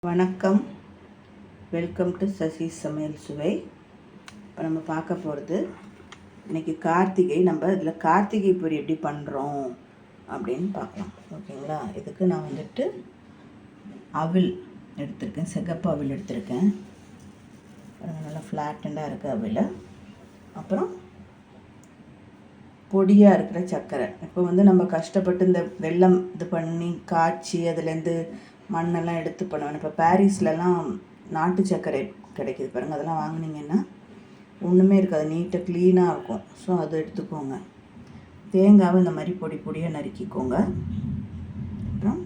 வணக்கம், welcome to Sasi சமையல் சுவை. இப்போ நம்ம பார்க்க போகிறது இன்றைக்கி கார்த்திகை. நம்ம இதில் கார்த்திகை பொரி எப்படி பண்ணுறோம் அப்படின்னு பார்க்கலாம். ஓகேங்களா? இதுக்கு நான் வந்துட்டு அவில் எடுத்திருக்கேன், சிகப்பு அவில் எடுத்திருக்கேன். நல்லா ஃப்ளாட்டண்டாக இருக்குது அவில். அப்புறம் பொடியாக இருக்கிற சர்க்கரை. இப்போ நம்ம கஷ்டப்பட்டு இந்த வெல்லம் இது பண்ணி காய்ச்சி அதுலேருந்து மண்ணெல்லாம் எடுத்து பண்ணுவேன். இப்போ பாரிஸ்லலாம் நாட்டு சர்க்கரை கிடைக்கிது பாருங்கள், அதெல்லாம் வாங்கினீங்கன்னா ஒன்றுமே இருக்காது, நீட்டாக க்ளீனாக இருக்கும். ஸோ அதை எடுத்துக்கோங்க. தேங்காவை இந்த மாதிரி பொடி பொடியாக நறுக்கிக்கோங்க. அப்புறம்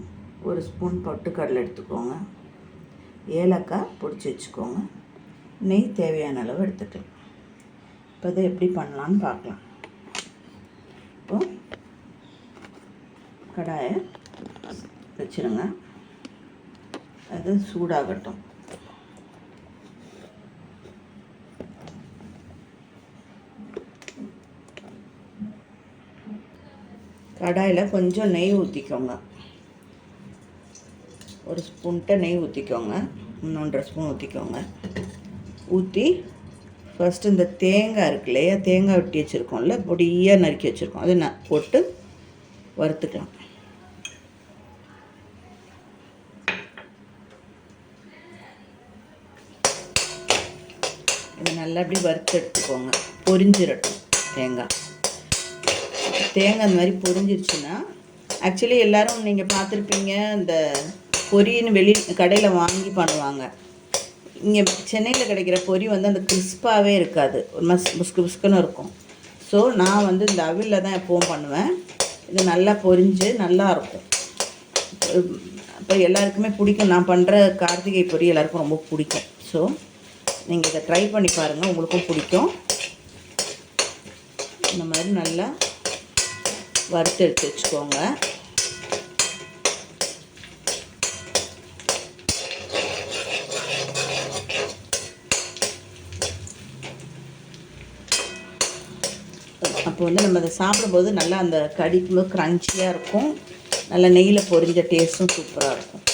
ஒரு ஸ்பூன் பொட்டுக்கடலை எடுத்துக்கோங்க. ஏலக்காய் பொடிச்சு வச்சுக்கோங்க. நெய் தேவையான அளவு எடுத்துக்கலாம். இப்போ இதை எப்படி பண்ணலான்னு பார்க்கலாம். இப்போ கடாயை வச்சுருங்க, அது சூடாகட்டும். கடாயில் கொஞ்சம் நெய் ஊற்றிக்கோங்க. ஒரு ஸ்பூன்கிட்ட நெய் ஊற்றிக்கோங்க, 1.5 ஸ்பூன் ஊற்றிக்கோங்க. ஊற்றி ஃபஸ்ட்டு இந்த தேங்காய் இருக்கு இல்லையா, தேங்காய் வெட்டி வச்சுருக்கோம்ல, பொடியாக நறுக்கி வச்சுருக்கோம், அதை போட்டு வறுத்துக்கலாம். இது நல்லா அப்படி வறுத்து எடுத்துக்கோங்க, பொரிஞ்சிடட்டும் தேங்காய். தேங்காய் அந்த மாதிரி பொரிஞ்சிருச்சுன்னா, ஆக்சுவலி எல்லோரும் நீங்கள் பார்த்துருப்பீங்க, இந்த பொரின்னு கடையில் வாங்கி பண்ணுவாங்க. இங்கே சென்னையில் கிடைக்கிற பொரி அந்த கிறிஸ்பாகவே இருக்காது, ஒரு புஸ்கு புஸ்குன்னு இருக்கும். ஸோ நான் இந்த அவிலில் தான் எப்போவும் பண்ணுவேன். இது நல்லா பொரிஞ்சு நல்லாயிருக்கும். இப்போ எல்லாருக்குமே பிடிக்கும். நான் பண்ணுற கார்த்திகை பொரி எல்லாருக்கும் ரொம்ப பிடிக்கும். ஸோ நீங்கள் இதை ட்ரை பண்ணி பாருங்கள், உங்களுக்கும் பிடிக்கும். இந்த மாதிரி நல்லா வறுத்து எடுத்து வச்சுக்கோங்க. அப்போ நம்ம அதை சாப்பிடும்போது நல்லா அந்த கடிக்கும்போது க்ரன்ச்சியாக இருக்கும். நல்லா நெய்யில் பொரிஞ்ச டேஸ்ட்டும் சூப்பராக இருக்கும்.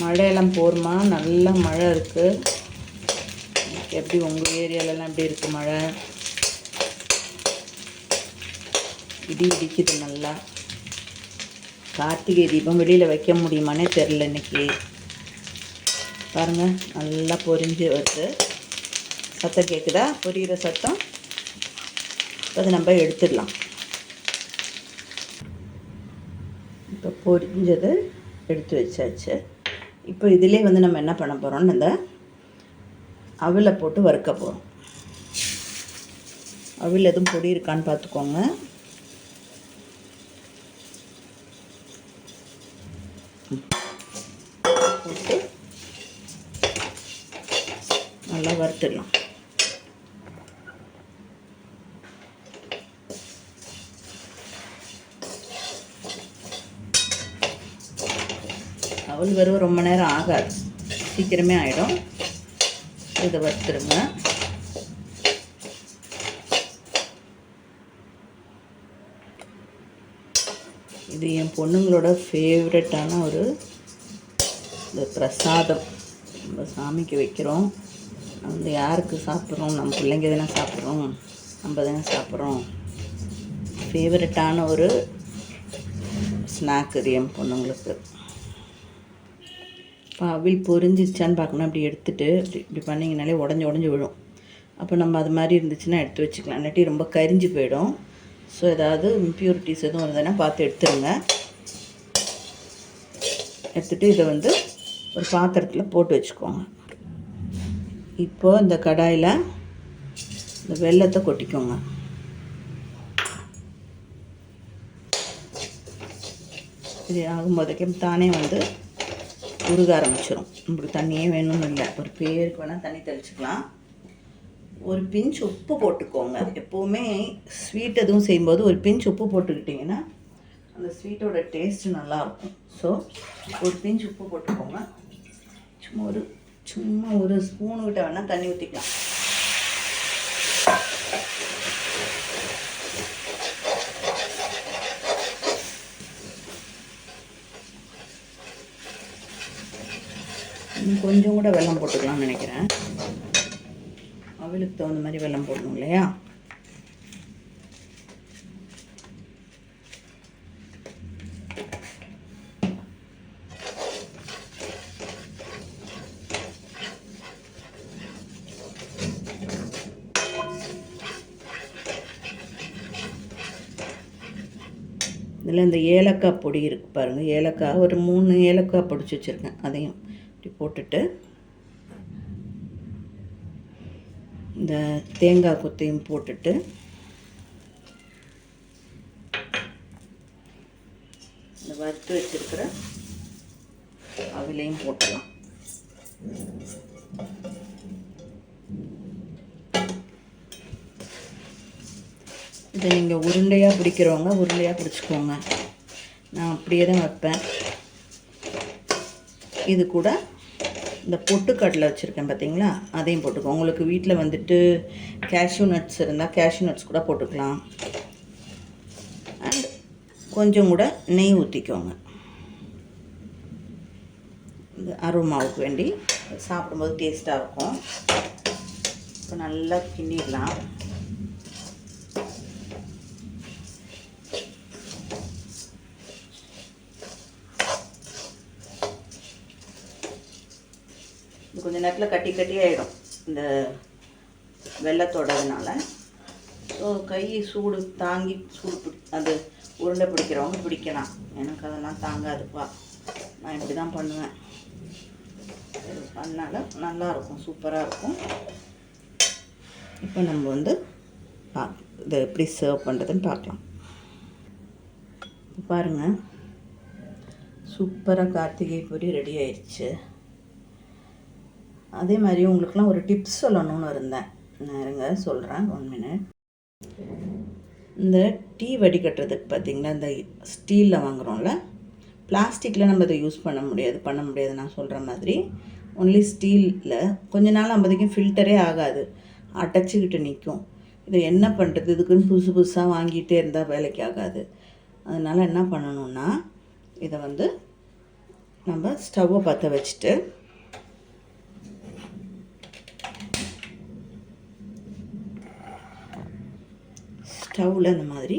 மழையெல்லாம் போருமா? நல்லா மழை இருக்குது. எப்படி உங்கள் ஏரியாலலாம் எப்படி இருக்குது மழை? இடி இடிக்குது நல்லா. கார்த்திகை தீபம் வெளியில் வைக்க முடியுமானே தெரில இன்றைக்கி. பாருங்கள், நல்லா பொரிஞ்சு வருது. சத்தம் கேட்குதா? பொரியிற சத்தம். அதை நம்ம எடுத்துடலாம். இப்போ பொரிஞ்சது எடுத்து வச்சாச்சு. இப்போ இதிலே நம்ம என்ன பண்ண போகிறோம்னு இந்த அவிலை போட்டு வறுக்க போகிறோம். அவில் எதுவும் பொடி இருக்கான்னு பார்த்துக்கோங்க. போட்டு நல்லா வறுத்துடலாம். அவல் வறுவ ரொம்ப நேரம் ஆகாது, சீக்கிரமே ஆகிடும். இதை வறுத்துருங்க. இது என் பொண்ணுங்களோட ஃபேவரட்டான ஒரு இந்த பிரசாதம். நம்ம சாமிக்கு வைக்கிறோம். யாருக்கு சாப்பிட்றோம்? நம்ம பிள்ளைங்க தானே சாப்பிட்றோம், நம்ம தானே சாப்பிட்றோம். ஃபேவரட்டான ஒரு ஸ்நாக் இது என் பொண்ணுங்களுக்கு. இப்போ அவில் பொரிஞ்சிருச்சான்னு பார்க்கணும். அப்படி எடுத்துகிட்டு இப்படி பண்ணிங்கனாலே உடஞ்சி விழும். அப்போ நம்ம அது மாதிரி இருந்துச்சுன்னா எடுத்து வச்சுக்கலாம், இல்லாட்டி ரொம்ப கரிஞ்சு போயிடும். ஸோ ஏதாவது இம்ப்யூரிட்டிஸ் எதுவும் இருந்ததுன்னா பார்த்து எடுத்துருங்க. எடுத்துகிட்டு இதை ஒரு பாத்திரத்தில் போட்டு வச்சுக்கோங்க. இப்போது இந்த கடாயில் இந்த வெல்லத்தை கொட்டிக்கோங்க. இது ஆகும்போதுக்கே தானே உருக ஆரம்பிச்சிடும். உங்களுக்கு தண்ணியே வேணும்னு இல்லை, ஒரு பேருக்கு வேணால் தண்ணி தெளிச்சுக்கலாம். ஒரு பிஞ்ச் உப்பு போட்டுக்கோங்க. எப்போவுமே ஸ்வீட் எதுவும் செய்யும்போது ஒரு பிஞ்ச் உப்பு போட்டுக்கிட்டிங்கன்னா அந்த ஸ்வீட்டோட டேஸ்ட்டு நல்லாயிருக்கும். ஸோ ஒரு பிஞ்சு உப்பு போட்டுக்கோங்க. சும்மா ஒரு ஸ்பூனு கிட்ட வேணால் தண்ணி ஊற்றிக்கலாம். கொஞ்சம் கூட வெல்லம் போட்டுக்கலாம்னு நினைக்கிறேன். அவளுக்கு தகுந்த மாதிரி வெல்லம் போடணும் இல்லையா? இதில் இந்த ஏலக்காய் பொடி இருக்குது பாருங்கள். ஏலக்காய் ஒரு 3 ஏலக்காய் பொடிச்சு வச்சுருக்கேன். அதையும் இப்படி போட்டுட்டு இந்த தேங்காய் கொத்தையும் போட்டுட்டு இந்த வறுத்து வச்சுருக்கிற அவிலையும் போட்டலாம். இதை நீங்கள் உருண்டையாக பிடிக்கிறவங்க உருண்டையாக பிடிச்சிக்கோங்க. நான் அப்படியே தான் வைப்பேன். இது கூட இந்த பொட்டுக்கடலை வச்சுருக்கேன் பார்த்தீங்களா, அதையும் போட்டுக்கோங்க. உங்களுக்கு வீட்டில் வந்துட்டு கேஷ்யூ நட்ஸ் இருந்தால் கேஷ்யூ நட்ஸ் கூட போட்டுக்கலாம். அண்ட் கொஞ்சம் கூட நெய் ஊற்றிக்கோங்க. இந்த அரோமாவுக்கு வேண்டி சாப்பிடும்போது டேஸ்ட்டாக இருக்கும். இப்போ நல்லா கிண்டிடலாம். கொஞ்சம் நேரத்தில் கட்டி கட்டி ஆகிடும் இந்த வெள்ளத்தோடதுனால. ஸோ கை சூடு தாங்கி அது உருண்டை பிடிக்கிறவங்க பிடிக்கலாம். எனக்கு அதெல்லாம் தாங்காதுப்பா. நான் இப்படி தான் பண்ணுவேன். இது பண்ணால நல்லாயிருக்கும், சூப்பராக இருக்கும். இப்போ நம்ம வந்து இதை எப்படி சர்வ் பண்ணுறதுன்னு பார்க்கலாம். பாருங்கள், சூப்பராக கார்த்திகை பொரி ரெடி ஆயிடுச்சு. அதே மாதிரி உங்களுக்குலாம் ஒரு டிப்ஸ் சொல்லணும்னு இருந்தேன். இருங்க சொல்கிறேன், 1 மினிட். இந்த டீ வடிகட்டுறதுக்கு பார்த்திங்கன்னா இந்த ஸ்டீலில் வாங்குகிறோம்ல, பிளாஸ்டிக்கில் நம்ம இதை யூஸ் பண்ண முடியாது. நான் சொல்கிற மாதிரி ஒன்லி ஸ்டீலில் கொஞ்ச நாள் நம்மதிக்கும் ஃபில்டரே ஆகாது, அடைச்சிக்கிட்டு நிற்கும். இதை என்ன பண்ணுறது? இதுக்குன்னு புதுசாக வாங்கிட்டே இருந்தால் வேலைக்கு ஆகாது. அதனால் என்ன பண்ணணுன்னா, இதை வந்து நம்ம ஸ்டவ்வை பற்ற வச்சுட்டு ஸ்டவ்வில் இந்த மாதிரி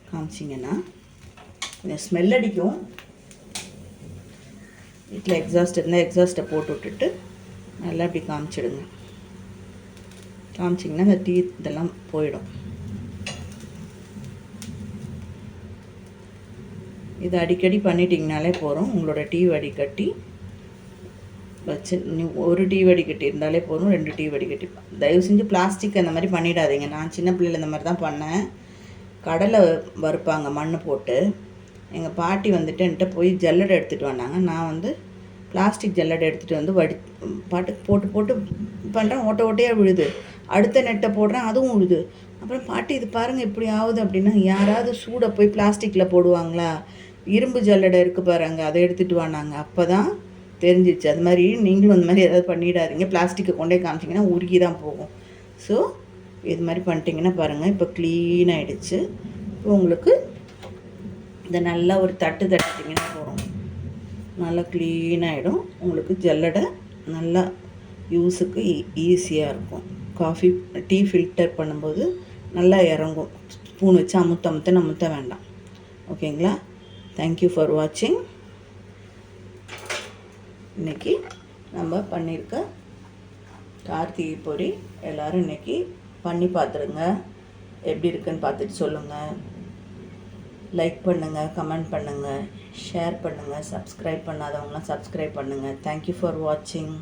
காமிச்சிங்கன்னா கொஞ்சம் ஸ்மெல் அடிக்கும். வீட்டில் எக்ஸாஸ்ட் இருந்தால் எக்ஸாஸ்ட்டை போட்டு விட்டுட்டு நல்லா இப்படி காமிச்சிடுங்க. காமிச்சிங்கன்னா இந்த டீ இதெல்லாம் போயிடும். இது அடிக்கடி பண்ணிட்டிங்கனாலே போகிறோம். உங்களோட டீ வடிகட்டி வச்சு ஒரு டீ வடிகட்டி இருந்தாலே போதும், 2 டீ வடிகட்டி. தயவு செஞ்சு பிளாஸ்டிக் அந்த மாதிரி பண்ணிடாதீங்க. நான் சின்ன பிள்ளையில் இந்த மாதிரி தான் பண்ணேன். கடலை வறுப்பாங்க மண் போட்டு. எங்கள் பாட்டி வந்துட்டு என்கிட்ட போய் ஜல்லடை எடுத்துகிட்டு வந்தாங்க. நான் வந்து பிளாஸ்டிக் ஜல்லடை எடுத்துகிட்டு வந்து பாட்டுக்கு போட்டு பண்ணுறேன். ஓட்டையாக விழுது. அடுத்த நெட்டை போடுறேன், அதுவும் விழுது. அப்புறம் பாட்டி இது பாருங்கள் இப்படி ஆகுது அப்படின்னா, யாராவது சூடை போய் பிளாஸ்டிக்கில் போடுவாங்களா? இரும்பு ஜல்லடை இருக்குது பாருங்க, அதை எடுத்துகிட்டு வானாங்க. அப்போ தான் தெரிஞ்சிச்சு. அது மாதிரி நீங்களும் அந்த மாதிரி ஏதாவது பண்ணிடாதீங்க. பிளாஸ்டிக்கை கொண்டே காமிச்சிங்கன்னா உருகி தான் போகும். ஸோ இது மாதிரி பண்ணிட்டீங்கன்னா பாருங்கள், இப்போ க்ளீன் ஆகிடுச்சு. இப்போ உங்களுக்கு இதை நல்லா ஒரு தட்டிங்கன்னா போகிறோம், நல்லா க்ளீன் ஆகிடும். உங்களுக்கு ஜல்லடை நல்லா யூஸுக்கு ஈஸியாக இருக்கும். டீ ஃபில்டர் பண்ணும்போது நல்லா இறங்கும். ஸ்பூன் வச்சு அமுத்த வேண்டாம். ஓகேங்களா? தேங்க்யூ ஃபார் வாட்சிங். இன்றைக்கி நம்ம பண்ணியிருக்க கார்த்திகை பொரி எல்லோரும் இன்றைக்கி பண்ணி பார்த்துருங்க. எப்படி இருக்குன்னு பார்த்துட்டு சொல்லுங்கள். லைக் பண்ணுங்கள், கமெண்ட் பண்ணுங்கள், ஷேர் பண்ணுங்கள். சப்ஸ்கிரைப் பண்ணாதவங்களாம் சப்ஸ்கிரைப் பண்ணுங்கள். தேங்க்யூ ஃபார் வாட்சிங்.